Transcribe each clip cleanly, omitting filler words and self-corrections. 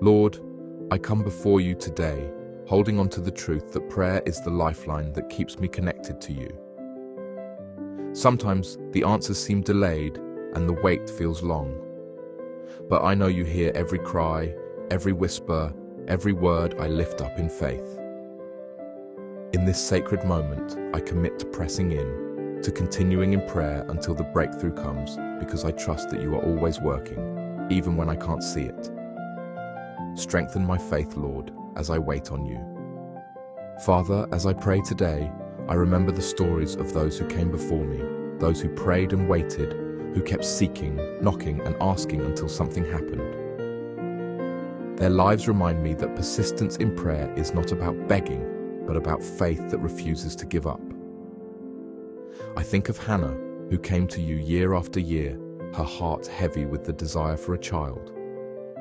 Lord, I come before you today, holding on to the truth that prayer is the lifeline that keeps me connected to you. Sometimes the answers seem delayed and the wait feels long. But I know you hear every cry, every whisper, every word I lift up in faith. In this sacred moment, I commit to pressing in, to continuing in prayer until the breakthrough comes, because I trust that you are always working, even when I can't see it. Strengthen my faith, Lord, as I wait on you. Father, as I pray today, I remember the stories of those who came before me, those who prayed and waited, who kept seeking, knocking, and asking until something happened. Their lives remind me that persistence in prayer is not about begging, but about faith that refuses to give up. I think of Hannah, who came to you year after year, her heart heavy with the desire for a child.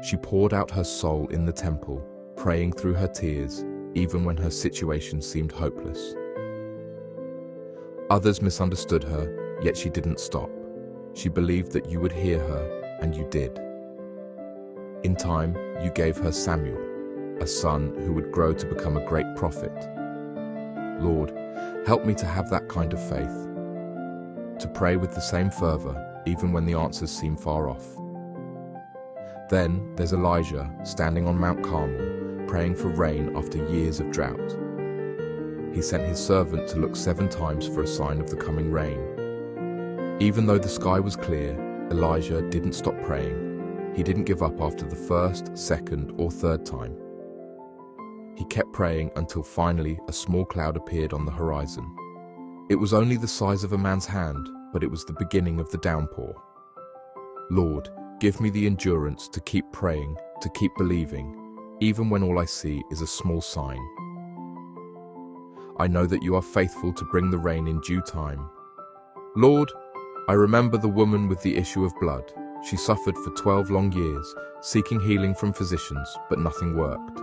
She poured out her soul in the temple, praying through her tears, even when her situation seemed hopeless. Others misunderstood her, yet she didn't stop. She believed that you would hear her, and you did. In time, you gave her Samuel, a son who would grow to become a great prophet. Lord, help me to have that kind of faith, to pray with the same fervor, even when the answers seem far off. Then there's Elijah, standing on Mount Carmel, praying for rain after years of drought. He sent his servant to look 7 times for a sign of the coming rain. Even though the sky was clear, Elijah didn't stop praying. He didn't give up after the first, second, or third time. He kept praying until finally a small cloud appeared on the horizon. It was only the size of a man's hand, but it was the beginning of the downpour. Lord, give me the endurance to keep praying, to keep believing, even when all I see is a small sign. I know that you are faithful to bring the rain in due time. Lord, I remember the woman with the issue of blood. She suffered for 12 long years, seeking healing from physicians, but nothing worked.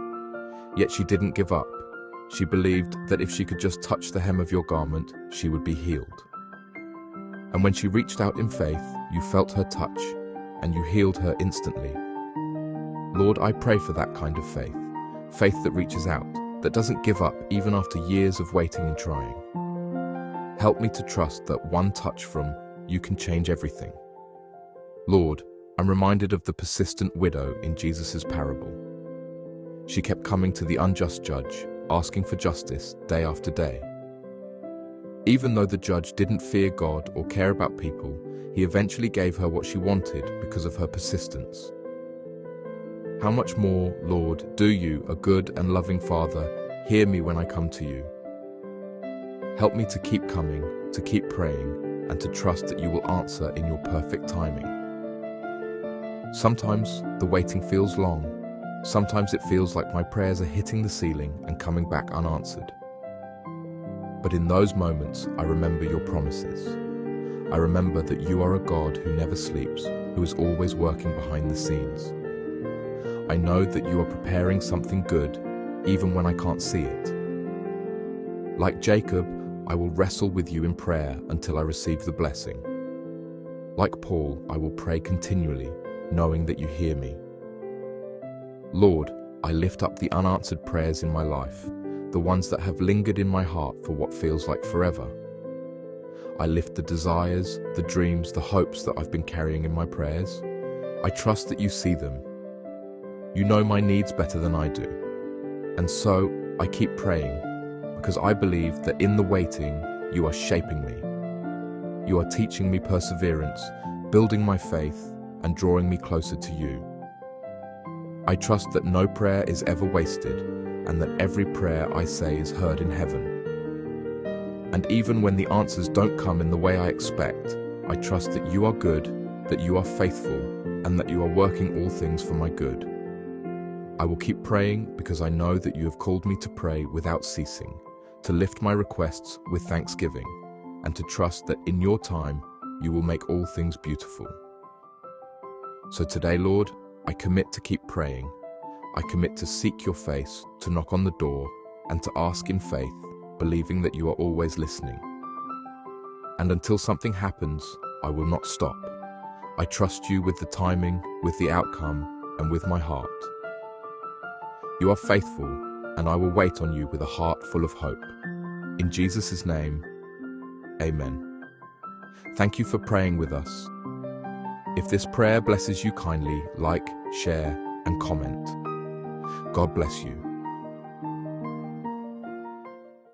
Yet she didn't give up. She believed that if she could just touch the hem of your garment, she would be healed. And when she reached out in faith, you felt her touch, and you healed her instantly. Lord, I pray for that kind of faith, faith that reaches out, that doesn't give up even after years of waiting and trying. Help me to trust that one touch from you can change everything. Lord, I'm reminded of the persistent widow in Jesus' parable. She kept coming to the unjust judge, asking for justice day after day. Even though the judge didn't fear God or care about people, he eventually gave her what she wanted because of her persistence. How much more, Lord, do you, a good and loving Father, hear me when I come to you? Help me to keep coming, to keep praying, and to trust that you will answer in your perfect timing. Sometimes the waiting feels long. Sometimes it feels like my prayers are hitting the ceiling and coming back unanswered. But in those moments, I remember your promises. I remember that you are a God who never sleeps, who is always working behind the scenes. I know that you are preparing something good, even when I can't see it. Like Jacob, I will wrestle with you in prayer until I receive the blessing. Like Paul, I will pray continually, knowing that you hear me. Lord, I lift up the unanswered prayers in my life, the ones that have lingered in my heart for what feels like forever. I lift the desires, the dreams, the hopes that I've been carrying in my prayers. I trust that you see them. You know my needs better than I do. And so I keep praying, because I believe that in the waiting, you are shaping me. You are teaching me perseverance, building my faith, and drawing me closer to you. I trust that no prayer is ever wasted, and that every prayer I say is heard in heaven. And even when the answers don't come in the way I expect, I trust that you are good, that you are faithful, and that you are working all things for my good. I will keep praying because I know that you have called me to pray without ceasing, to lift my requests with thanksgiving, and to trust that in your time you will make all things beautiful. So today, Lord, I commit to keep praying. I commit to seek your face, to knock on the door, and to ask in faith, believing that you are always listening. And until something happens, I will not stop. I trust you with the timing, with the outcome, and with my heart. You are faithful, and I will wait on you with a heart full of hope. In Jesus' name, amen. Thank you for praying with us. If this prayer blesses you kindly, like, share, and comment. God bless you.